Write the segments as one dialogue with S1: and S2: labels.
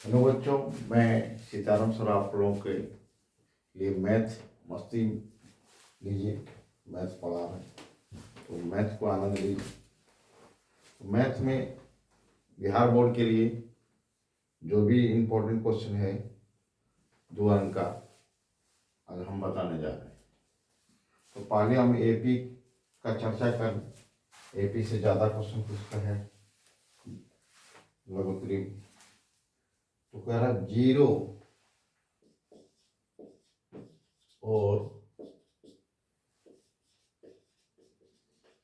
S1: Hello बच्चों, मैं Sitaram sir आप लोगों के लिए मैथ मस्ती लीजिए। मैथ पढ़ा रहे हैं तो मैथ को आनंद लीजिए। तो मैथ में बिहार बोर्ड के लिए जो भी इम्पोर्टेंट क्वेश्चन है 2 अंक का आज हम बताने जा रहे हैं। तो पहले हम एपी का चर्चा कर। एपी से ज़्यादा क्वेश्चन पूछता है लघुत्तरी। तो कह रहा 0 और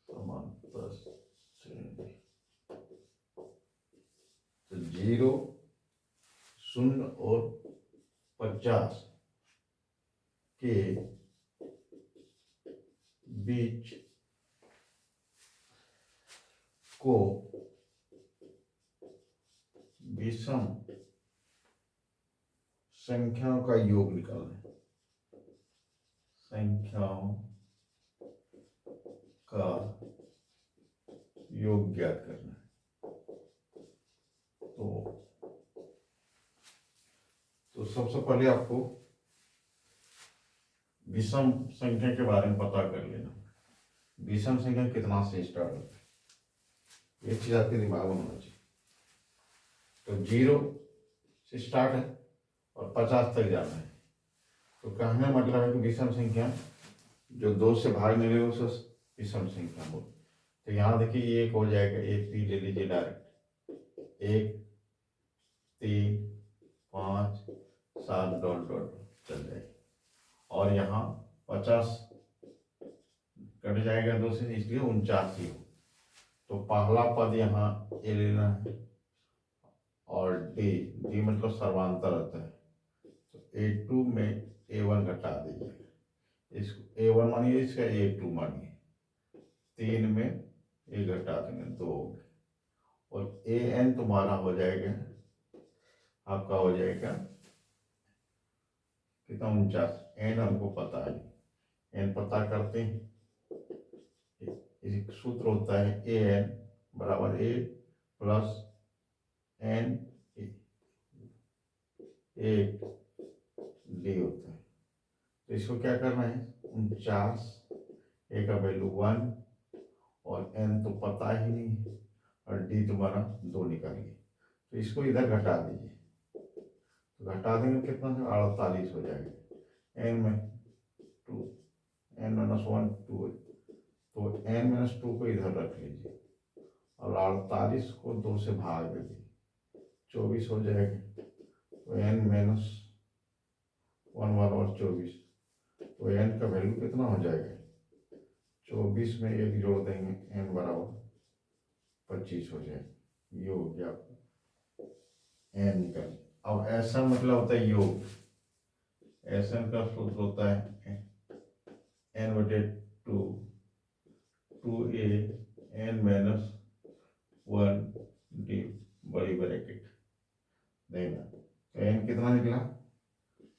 S1: समांतर श्रेणी। तो 0, 0 और 50 के बीच को विषम संख्याओं का योग निकालना है। संख्याओं का योग ज्ञात करना है। तो सबसे पहले आपको विषम संख्या के बारे में पता कर लेना। विषम संख्या कितना से स्टार्ट होता है, ये चीज आपके दिमाग में होना चाहिए। तो 0 से स्टार्ट है और 50 तक जाना है। तो कहने का मतलब है कि विषम संख्या जो 2 से भाग नहीं ले उसे विषम संख्या हो। तो यहाँ देखिए एक हो जाएगा, एक पी ले लीजिए डायरेक्ट। 1, 3, 5, 7 डॉट डॉट चल जाएगी। और यहाँ 50 कट जाएगा 2 से, इसलिए 49 ही हो। तो पहला पद यहाँ ए लेना है और डी, डी मतलब सर्वांतर होता है। तो A2 में A1 घटा दीजिएगा। इसको A1 मानिए, इसका A2 मानिए। 3 में ए घटा देंगे 2 और AN तुम्हारा हो जाएगा, आपका हो जाएगा कितना 49। एन हमको पता है, एन पता करते हैं। एक सूत्र होता है AN बराबर A प्लस N एक डी होता है। तो इसको क्या करना है, 49 ए का वैल्यू 1 और n तो पता ही नहीं है और डी तुम्हारा 2 निकालिए। तो इसको इधर घटा दीजिए। तो घटा देंगे कितना, 48 हो जाएगा। n में 2, n माइनस 1 2 है। तो n माइनस 2 को इधर रख लीजिए और 48 को 2 से भाग दे दीजिए, 24 हो जाएगा। तो n माइनस 1 बराबर 24। तो n का वैल्यू कितना हो जाएगा, 24 में 1 जोड़ देंगे, n बराबर 25 हो जाएगा। ये हो गया n निकल। अब ऐसा मतलब होता है योग। ऐसा का सूत्र होता है n बटे 2, 2a n माइनस 1 डी बड़ी ब्रैकेट देना। तो n कितना निकला,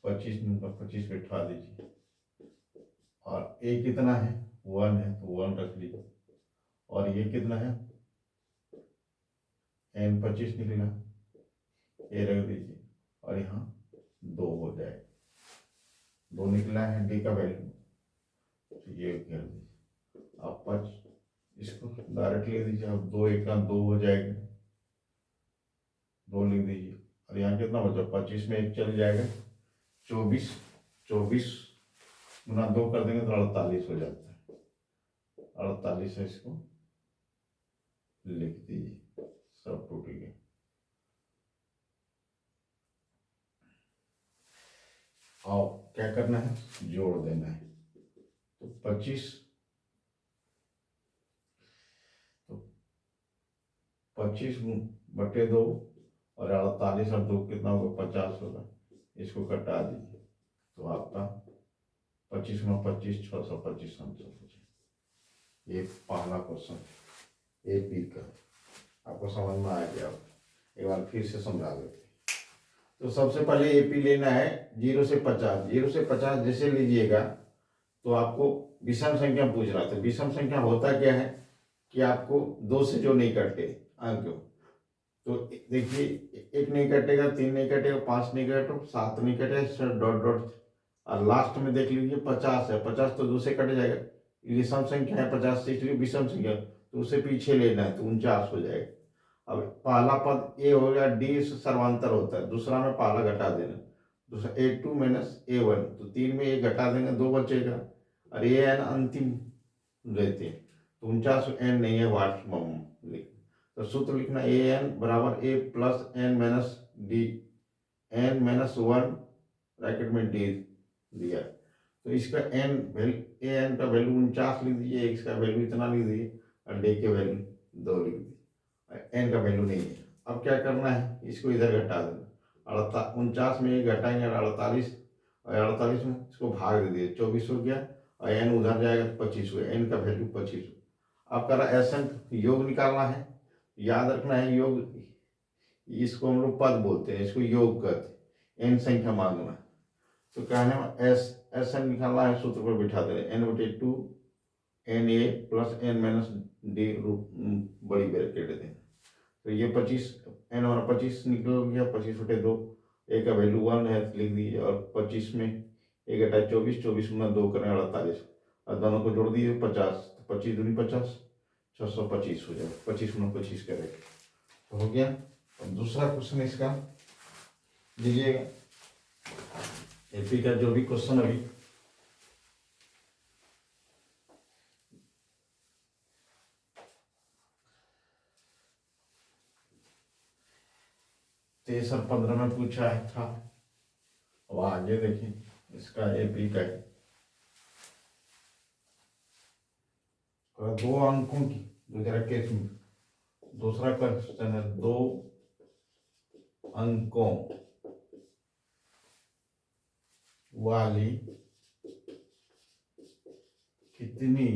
S1: 25 निकला। 25 पे उठा दीजिए और a कितना है, 1 है तो 1 रख लीजिए। और ये कितना है, n 25 निकला, ए रख दीजिए और यहाँ 2 हो जाएगा। 2 निकला है डी का वैल्यू, तो ये कर दीजिए। आप 5 इसको डायरेक्ट ले दीजिए। अब 2 1 का 2 हो जाएगा, 2 लिख दीजिए। और यहाँ कितना बचा, 25 में 1 चल जाएगा, 24 24 गुना 2 कर देंगे तो 48 हो जाता है। 48 है, इसको लिख दीजिए, सब टूट गया। और क्या करना है, जोड़ देना है। तो 25 बटे 2 और 48 और 2 कितना होगा, 50 होगा। इसको कटा दीजिए तो आपका 25 में 25 625 आंसर हो जाए। ये पहला क्वेश्चन एपी का आपको समझ में आ गया। एक बार फिर से समझा देते। तो सबसे पहले एपी लेना है 0 से 50। 0 से 50 जैसे लीजिएगा तो आपको विषम संख्या पूछ रहा था। विषम संख्या होता क्या है कि आपको 2 से जो नहीं कटते अंक, तो देखिए, एक नहीं कटेगा, 3 नहीं कटेगा, 5 नहीं कटेगा, 7 नहीं कटेगा, डॉट डॉट, और लास्ट में देख लीजिए 50 है, 50 तो दूसरे कट जाएगा, ये सम संख्या है 50 से, इसलिए विषम संख्या तो उसे पीछे लेना है, तो 49 हो जाएगा। अब पहला पद ए हो गया, डी सर्वांतर होता है, दूसरा में पहला घटा देना, दूसरा A2 माइनस A1, तो 3 में 1 घटा देंगे, 2 बचेगा, और ए एन अंतिम रहते हैं, तो 49 एन नहीं है, वाट लिख, तो सूत्र लिखना ए एन बराबर A plus N minus D, N minus 1 bracket में डी दिया, तो इसका एन वैल्यू, ए एन का वैल्यू 49 लिख दीजिए, इसका वैल्यू इतना लिख दीजिए, और डी के वैल्यू 2 लिख दीजिए, एन का वैल्यू नहीं है। अब क्या करना है, इसको इधर घटा देना, 49 में ये घटाएंगे 48, और 48 में इसको भाग दे दिए, 24 हो गया, और एन उधर जाएगा तो 25 हुआ, एन का वैल्यू 25 हुआ। अब करा एसन योग निकालना है, याद रखना है योग, इसको हम लोग पद बोलते हैं, इसको योग कहते हैं, एन संख्या मांगना, तो कहने में एस एन निकालना है, सूत्र पर बिठा दे, n/2 एन ए प्लस एन माइनस डी रूप बड़ी ब्रैकेट दें, तो ये 25 एन और 25 निकल गया, 25/2, ए का वैल्यू 1 है, लिख दीजिए, और 25 में 1 घटा 24, 24 में 2 करें 48, और दोनों को जोड़ दीजिए 50, तो 25 दूनी 50, 625 हो जाए, 25 में 25 करें, तो हो गया। और दूसरा क्वेश्चन इसका लीजिएगा, एपी का जो भी क्वेश्चन अभी तेईस और 15 में पूछा है था, अब आगे देखिए इसका एपी का है, तो 2 अंकों की दूसरा केस में, दूसरा क्वेश्चन है 2 अंकों वाली कितनी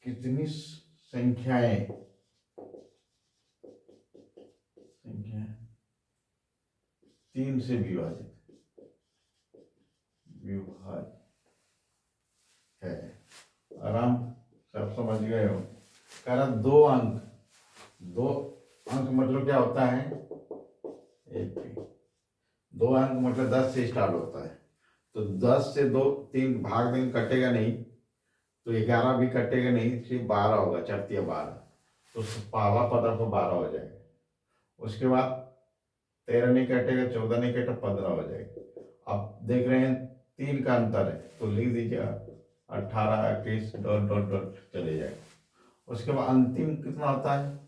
S1: कितनी संख्याएं 3 से विभाजित है। आराम से आप समझ गए हो, कारण 2 अंक, 2 अंक मतलब क्या होता है, एपी 2 अंक मतलब 10 से स्टार्ट होता है, तो 10 से 2 3 भाग देंगे, कटेगा नहीं, तो 11 भी कटेगा नहीं, सिर्फ 12 होगा, 4 या 12, तो पहला पद आपको 12 हो जाएगा, उसके बाद 13 नहीं कटेगा, 14 नहीं कटेगा, 15 हो जाएगा। आप देख रहे हैं 3 का अंतर है, तो लिख दीजिए 18, 21 डॉट डॉट डॉट चले जाएगा। उसके बाद अंतिम कितना होता है,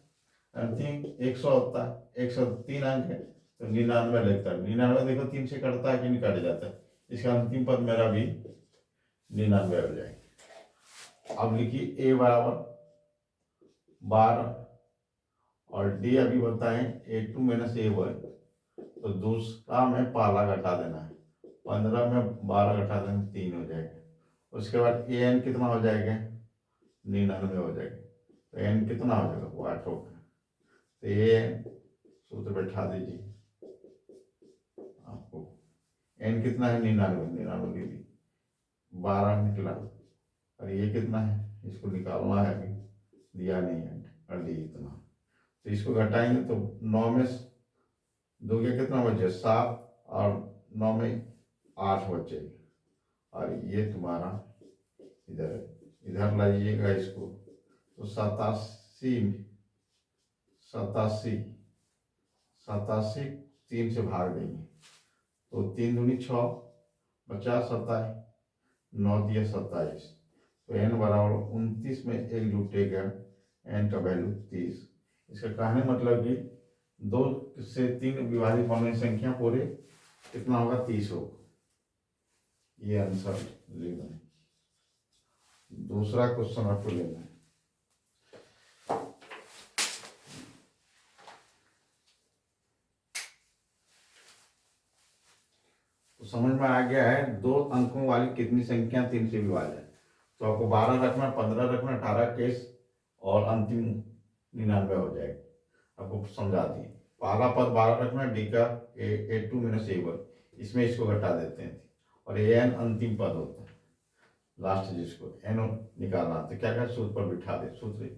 S1: अंतिम 100 होता है, 103 अंक है, तो 99 लगता है, 99 देखो 3 से कटता है कि नहीं कट जाता है, इसका अंतिम पद मेरा भी 99 हो जाएगा। अब लिखिए a बराबर 12, और डी अभी बताएं A2 माइनस A1, तो दूसरा में पहला घटा देना है, 15 में 12 घटा देना, 3 हो जाएगा। उसके बाद ए एन कितना हो जाएगा, 99 हो जाएगा, तो एन कितना हो जाएगा, वो 8 होगा, तो ए एन सूत्र बैठा दीजिए, आपको एन कितना है, 99 लीजिए, 12 निकला, और ये कितना है, इसको निकालना है, अभी दिया नहीं है, और डी इतना, तो इसको घटाएंगे तो 9 में 2 के कितना बचे, 7, और 9 में 8 बचेगा, और ये तुम्हारा इधर लाइएगा इसको, तो 87 87 3 से भाग देंगे, तो 3 दूनी 6, 50 27, 9 दिया 27, तो एन बराबर 29 में 1 जुटेगा, एन का वैल्यू 30। इसका कहने मतलब कि 2 से 3 विभाजित होने संख्या पूरे कितना होगा, 30 होगा, ये आंसर लेना है। दूसरा क्वेश्चन आपको लेना है, तो समझ में आ गया है, 2 अंकों वाली कितनी संख्या 3 से विभाजित, तो आपको 12 रखना, 15 रखना, 18 केस, और अंतिम 99 हो जाएगा, आपको समझा दिए। पहला पद 12 रखना, डी का A2 माइनस A1, इसमें इसको घटा देते हैं, और ए एन अंतिम पद होता है, लास्ट जिसको एनो निकालना, तो क्या कर सूत्र पर बिठा दे। सूत्र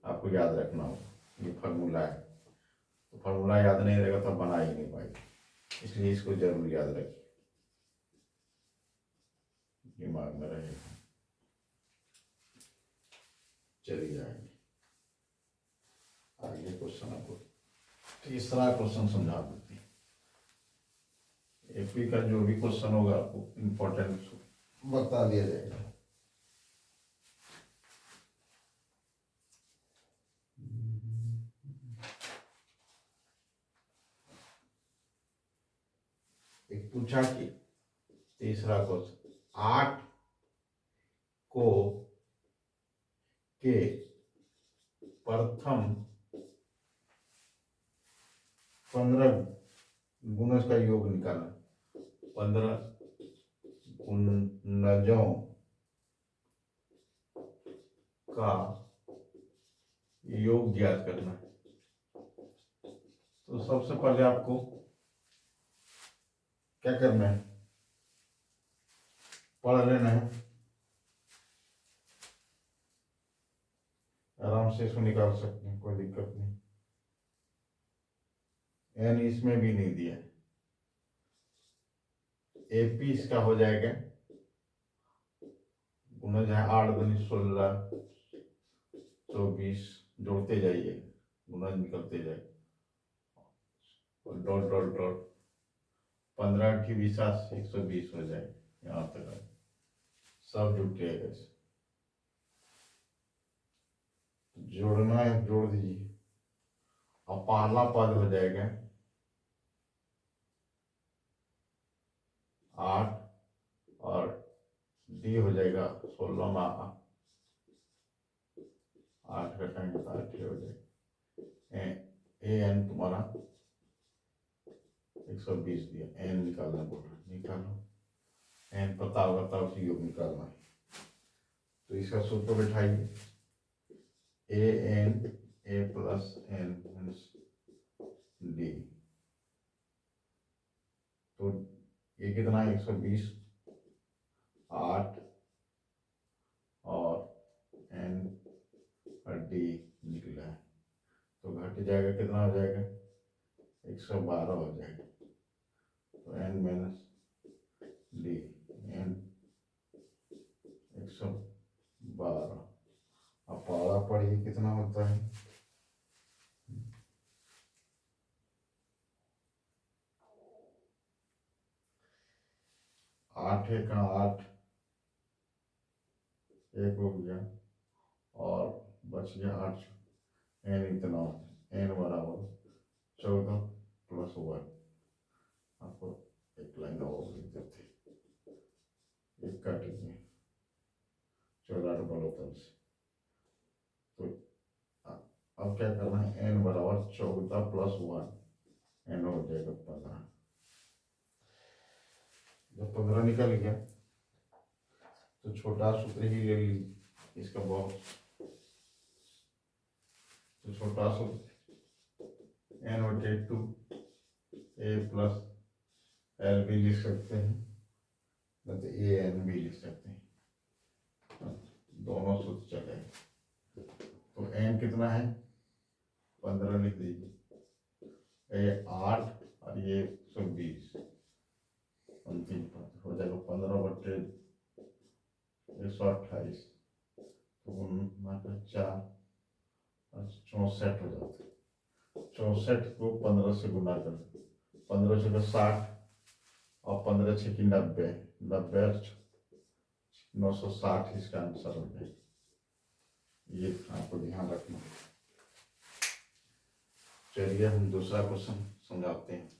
S1: आपको याद रखना होगा, ये फार्मूला है, तो फार्मूला याद नहीं रहेगा तो बना ही नहीं पाएगी, इसलिए इसको जरूर याद रखिए, दिमाग में रहेगा। चलिए आगे आगे क्वेश्चन आपको तीसरा क्वेश्चन समझा देते हैं। एपी का जो भी क्वेश्चन होगा आपको इम्पोर्टेंट बता दिया जाएगा। एक पूछा कि तीसरा क्वेश्चन 8 को के प्रथम 15 गुणज का योग निकालना। 15 गुणजों का योग ज्ञात करना है। तो सबसे पहले आपको क्या करना है, पढ़ लेना है, आराम से इसको निकाल सकते हैं, कोई दिक्कत नहीं। एन इसमें भी नहीं दिया, एपी इसका हो जाएगा गुणज है 8 दूनी 16 24, जोड़ते जाइए, गुणज निकलते जाए, और डॉट डॉट डॉट 15 की 20 120 हो जाए, यहाँ तक सब जुटेगा। जोड़ना है, जोड़ दीजिए। अब पहला पद हो जाएगा 8 और डी हो जाएगा 16 में 8 घटाएंगे तो 8 हो जाएगा। ए एन तुम्हारा 120 दिया, एन निकालना बोल रहा, निकालो। एन पता होगा तब उसी योग निकालना है। तो इसका सूत्र बैठाइए, A N A plus N D. तो ये कितना है 120, 8 और एन और डी निकला है, तो घट जाएगा, कितना हो जाएगा 112 हो जाएगा। तो एन माइनस डी, एन 112। अब पारा पढ़िए कितना होता है, 8 का 8 एक हो गया, और बच गया 8, एन इतना, एन बराबर 14 प्लस 1। आपको एक लाइन और लिख देते, एक काट दिए 14 बलोतल से। तो अब क्या करना है, एन बराबर 14 प्लस 1, एन हो जाएगा 15। जब 15 निकल गया तो छोटा सूत्र ही ले लीजिए, इसका बहुत तो छोटा सूत्र n/2 a प्लस एल भी लिख सकते हैं, नहीं तो ए एन भी लिख सकते हैं, दोनों सूत्र चलेंगे। तो एन कितना है 15 लिख दीजिए, ये 8 और ये 120, अंतिम पद हो जाएगा 15/128, तो 4 64 हो जाता है। 64 को 15 से गुना कर, 15 से 60 और 15 6 की 90, 90 960 इसका आंसर हो जाए। ये आपको ध्यान रखना। चलिए हम दूसरा क्वेश्चन समझाते हैं।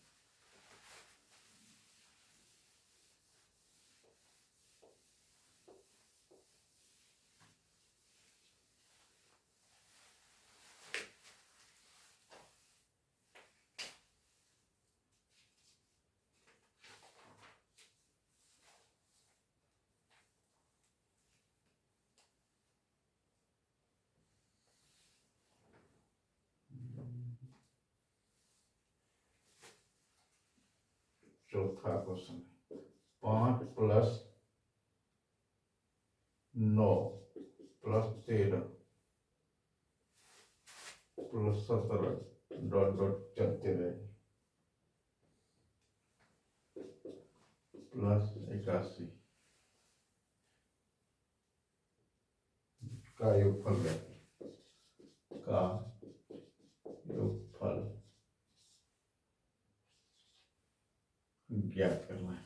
S1: चौथा question, 5 plus 9 plus 13 plus 17 dot dot चलते रहे प्लस 81 का योगफल है का योगफल ज्ञात करना है।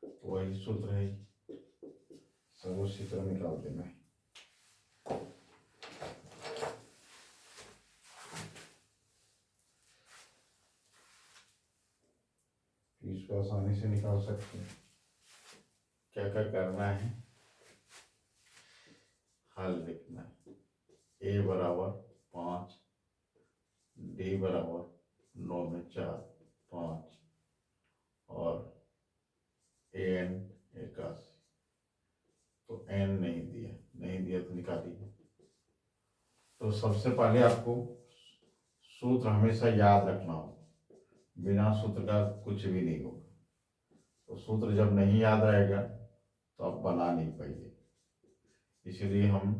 S1: तो वही सूत्र है, सब उसी तरह निकाल देना है। इसको आसानी से निकाल सकते हैं। क्या क्या करना है, हल लिखना है। ए बराबर 5, डी बराबर 9 में 4 5 और एन 81। तो एन नहीं दिया तो निकालिए। तो सबसे पहले आपको सूत्र हमेशा याद रखना हो, बिना सूत्र का कुछ भी नहीं होगा। तो सूत्र जब नहीं याद रहेगा तो आप बना नहीं पाइए, इसलिए हम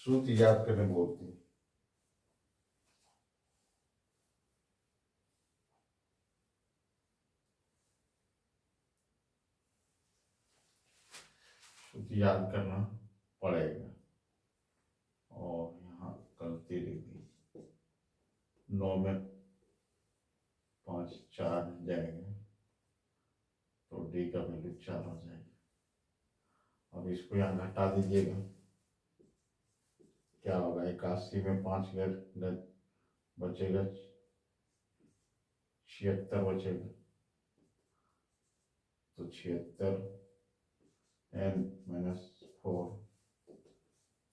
S1: सूत्र याद करने बोलते हैं। सूत्र याद करना पड़ेगा। और यहाँ गलती लिख दी, 9 में 5 4 जाएगा तो डी का वैल्यू 4 हो जाएगा। अब इसको यहाँ घटा दीजिएगा, क्या होगा, 81 में 5 बचेगा 76 बचेगा। तो 76 n माइनस 4,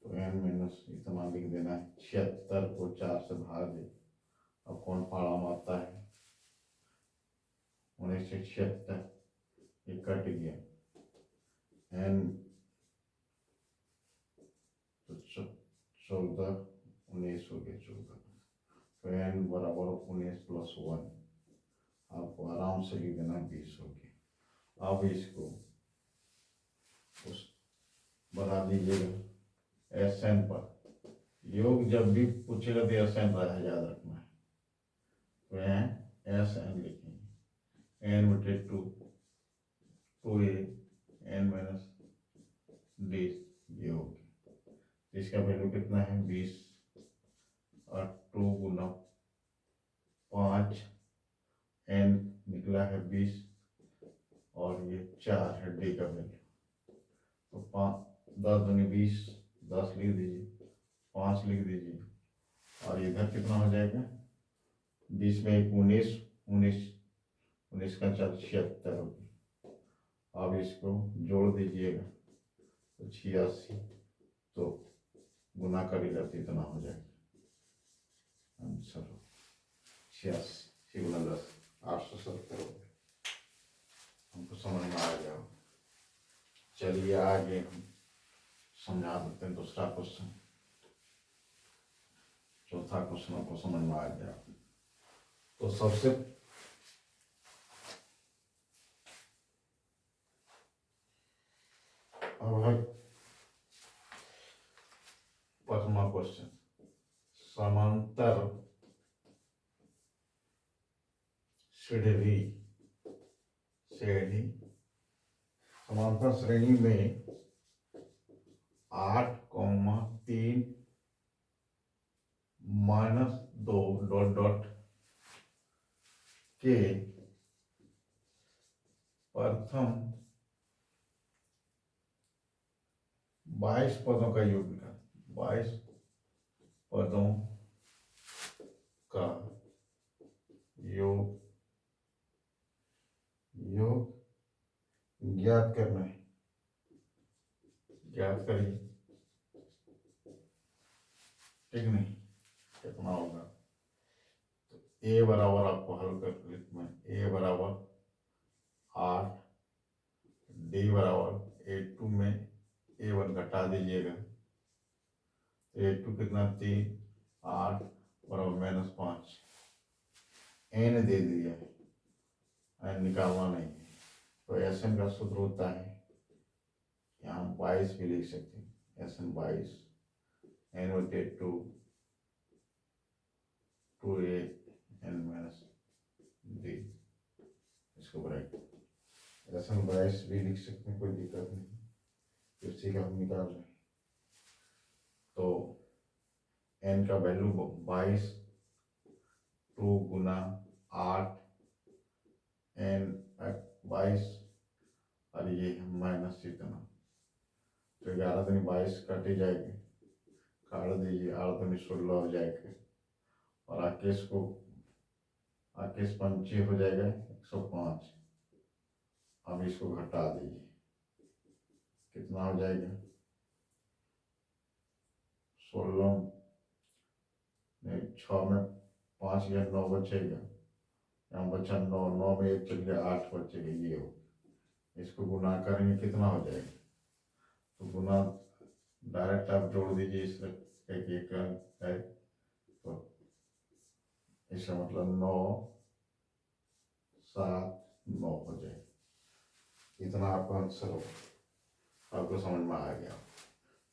S1: तो n माइनस इतना लिख देना है। 76 को 4 से भाग दे। अब कौन फाड़ा मारता है, 1976 ये कट गया, n तो 14 19 हो गया 14। तो n बराबर 19 प्लस 1, आपको आराम से लिख देना 20 हो गया। अब इसको उस बना दीजिएगा एस एन पर। योग जब भी पूछेगा तो एस एन रहा याद रखना है। तो यहाँ एस एन लिखेंगे, एन बटे 2 2a n माइनस डी योग। इसका वैल्यू कितना है 20 और 2 गुना 5 n निकला है 20 और ये 4 है डी का वैल्यू। तो 10 दूनी 20, 10 लिख दीजिए, 5 लिख दीजिए और इधर कितना हो जाएगा 20 में 19 का 4 76 होगी। अब इसको जोड़ दीजिएगा तो 86, तो गुना करेगा तो इतना हो जाएगा आंसर 86 गुना 10 870 हो गया। हमको समझ में आ गया। चलिए आगे हम समझा देते हैं दूसरा क्वेश्चन। चौथा क्वेश्चन आपको समझ में आ गया। तो सबसे अब है प्रथमा क्वेश्चन, समांतर श्रेणी समांतर श्रेणी में 8,3 माइनस 2 डॉट डॉट के प्रथम 22 पदों का योग निकाल। 22 पदों का योग ज्ञात करना है। ज्ञात करिए, ठीक नहीं, कितना होगा। तो ए बराबर आपको हल कर लिखना है, ए बराबर 8, डी बराबर A2 में A1 घटा दीजिएगा, A2 कितना 3 8 बराबर -5, n दे दिया है, n निकालना नहीं है। तो एस एन का सूत्र होता है यहाँ 22 भी लिख सकते हैं, एस एन 22 एन बटे 2a n माइनस d, इसको ब्रैकेट एस एन 22 भी लिख सकते हैं, कोई दिक्कत नहीं, इसी का हम निकाल रहे हैं। तो n का वैल्यू 22, 2 गुना 8 n 22 और ये माइनस इतना, तो 11 दूनी 22 कटे जाएगी, काट दीजिए, 8 दूनी 16 हो जाएगा और आकेश को आकेश पंची हो जाएगा 105। अब इसको घटा दीजिए, कितना हो जाएगा 16 नहीं 6 में 5 या 9 बचेगा, यहाँ बचा 9, 9 में 1 चल गया 8 बचेगा, ये हो। इसको गुना करेंगे कितना हो जाएगा, तो गुना डायरेक्ट आप जोड़ दीजिए, इसमें एक है, तो इसका मतलब 9 7 9 हो जाए। इतना आपका आंसर हो, आपको समझ में आ गया।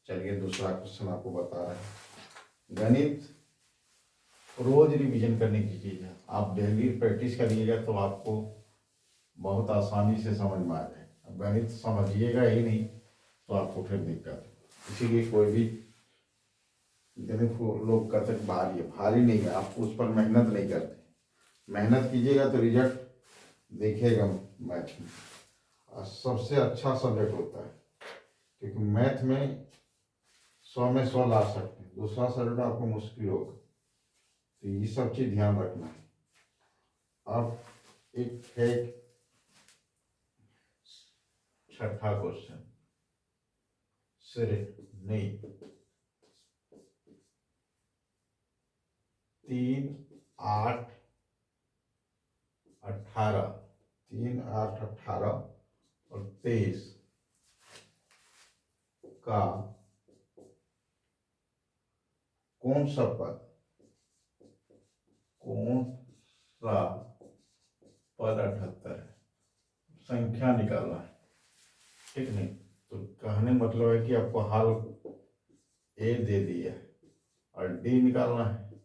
S1: चलिए दूसरा क्वेश्चन आपको बता रहे हैं। गणित रोज रिवीजन करने की चीज है, आप डेली प्रैक्टिस करिएगा तो आपको बहुत आसानी से समझ में आ जाएगा। गणित समझिएगा ही नहीं तो आपको फिर दिक्कत है। इसीलिए कोई भी गणित को लोग कहते हैं भारी है, भारी नहीं है, आप उस पर मेहनत नहीं करते। मेहनत कीजिएगा तो रिजल्ट देखिएगा मैथ में। और सबसे अच्छा सब्जेक्ट होता है, क्योंकि मैथ में 100 में 100 ला सकते हैं, दूसरा सब्जेक्ट आपको मुश्किल होगा, तो ये सब चीज ध्यान रखना है। अब एक है छठा क्वेश्चन, सिर्फ नहीं 3 8 18 3 8 18 और 23 का कौन सा पद 78 है, संख्या निकालना है, ठीक नहीं। तो कहने मतलब है कि आपको हल ए दे दिया है और डी निकालना है,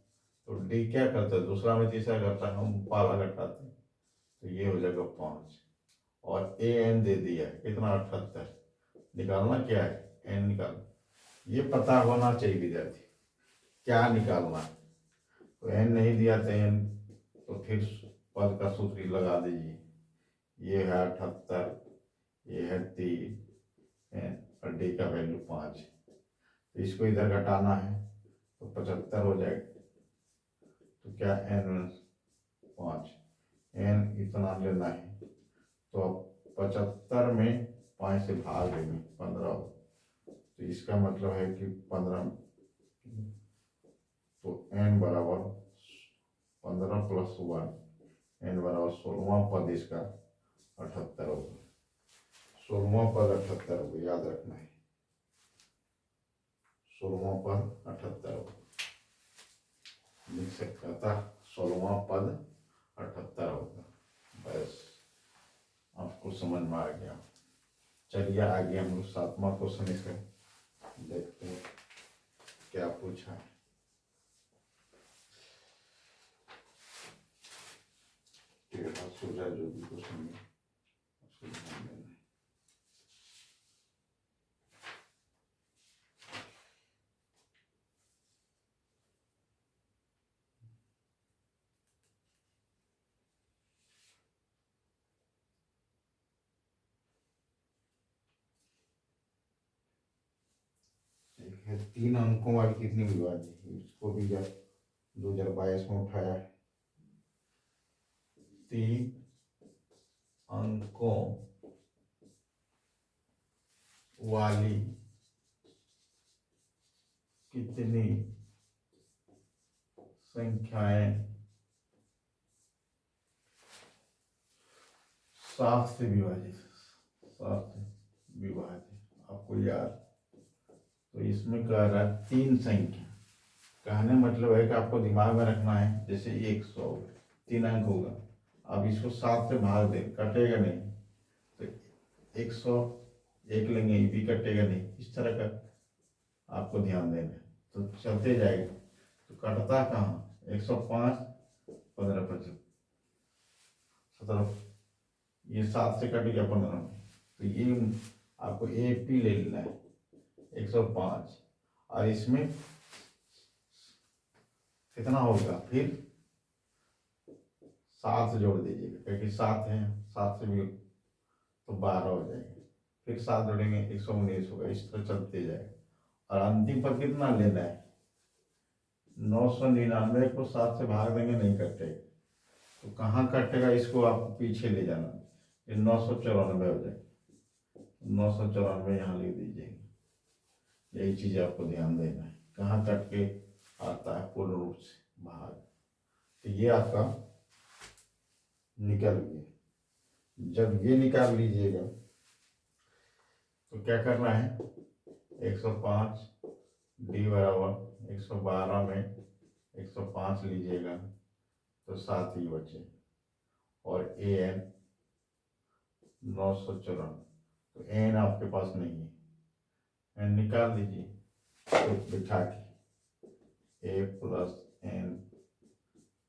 S1: तो डी क्या करता है, दूसरा में तीसरा करता है, हम पाला घटाते हैं, तो ये हो जाएगा 5। और ए एन दे दिया है कितना 78, निकालना क्या है, एन निकालना। ये पता होना चाहिए विद्यार्थी क्या निकालना है। तो एन नहीं दिया तो एन, तो फिर पद का सूत्र लगा दीजिए, ये है 78, ये है 3 और डी का वैल्यू 5, तो इसको इधर घटाना है तो 75 हो जाएगा। तो क्या n 5, n इतना लेना है, तो अब 75 में 5 से भाग देंगे 15 हो, तो इसका मतलब है कि 15, तो n बराबर 15 प्लस 1, n बराबर 16वां पद इसका 78 होगा, 16वां पद 78 होगा, याद रखना है 16वां पद 78 होगा, लिख सकता था 16वां पद 78 होगा। बस आपको समझ में आ गया। चलिए आगे हम लोग 7वां क्वेश्चन इसका देखते हैं क्या पूछा है। जो भी क्वेश्चन है उसको ध्यान देना। एक है 3 अंकों वाली कितनी विभाज्य है, इसको भी जब 2022 में उठाया है। 3 अंकों वाली कितनी संख्याएं 7 से विभाजित, 7 से विभाजित, आपको याद। तो इसमें कह रहा है 3 संख्या, कहने मतलब है कि आपको दिमाग में रखना है, जैसे 100 3 अंक होगा, अब इसको 7 से भाग दे, कटेगा नहीं, तो 100 एक लेंगे ये भी कटेगा नहीं, इस तरह का आपको ध्यान देना है। तो चलते जाएगा तो कटता कहाँ, 105 15 25 17, ये 7 से कट गया 15 में, तो ये आपको ए पी ले लेना है 105, और इसमें कितना होगा फिर 7 जोड़ दीजिएगा, क्योंकि 7 है, 7 से भी तो 12 हो जाएगा, फिर 7 जोड़ेंगे 119 होगा, इस तरह चलते जाएगा। और अंतिम पर कितना लेना है, 999 को 7 से भाग देंगे नहीं कटेगा, तो कहाँ कटेगा इसको आपको पीछे ले जाना, ये 994 हो जाएगा, 994 यहाँ लिख दीजिएगा। यही चीज़ आपको ध्यान देना है, कहाँ कट के आता है पूर्ण रूप से भाग। तो ये आपका निकल गया। जब ये निकाल लीजिएगा तो क्या करना है, 105 डी बराबर 112 में 105 लीजिएगा तो 7 ही बचे, और ए एन 994, तो एन आपके पास नहीं है, एन निकाल दीजिए तो बिठा के ए प्लस एन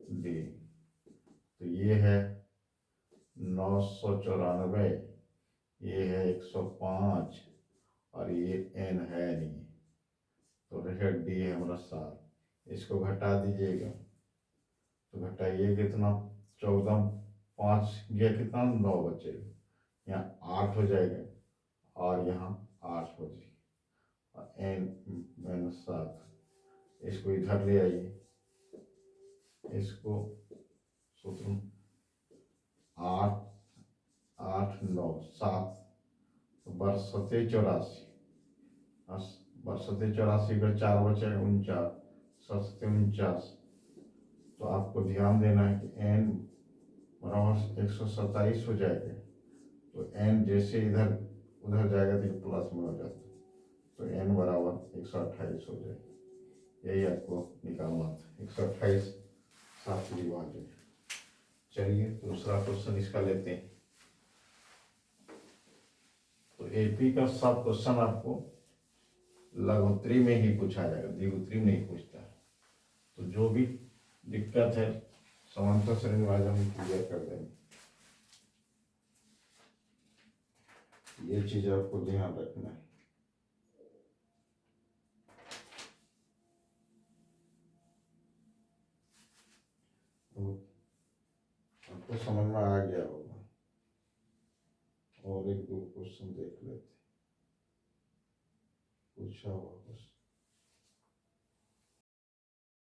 S1: डी, तो ये है 994, ये है 105, और ये एन है नहीं, तो रहे डी है हमारा 7, इसको घटा दीजिएगा तो घटाइए कितना, 14 5 गया कितना 9 बचेगा, यहाँ 8 हो जाएगा और यहाँ 8 हो जाएगा, और एन -7, इसको इधर ले आइए, इसको सूत्र 8 8 9 7, तो बरसते 84, बरसते 84 का 4 बचे 49, 7 49, तो आपको ध्यान देना है कि एन बराबर 127 हो जाएगा, तो एन जैसे इधर उधर जाएगा तो प्लस में हो जाता है, तो एन बराबर 128 हो जाएगा। यही आपको निकालना था, 128 7 विभाजन। चलिए दूसरा क्वेश्चन इसका लेते हैं। तो एपी का सब क्वेश्चन आपको लघुत्तरी में ही पूछा जाएगा, द्विगुत्री में नहीं पूछता है, तो जो भी दिक्कत है समांतर श्रेणी विभाजन हम क्लियर कर देंगे। ये चीज आपको ध्यान रखना है। तो आपको समझ में आ गया होगा, और एक दो क्वेश्चन देख लेते, पूछा हुआ क्वेश्चन।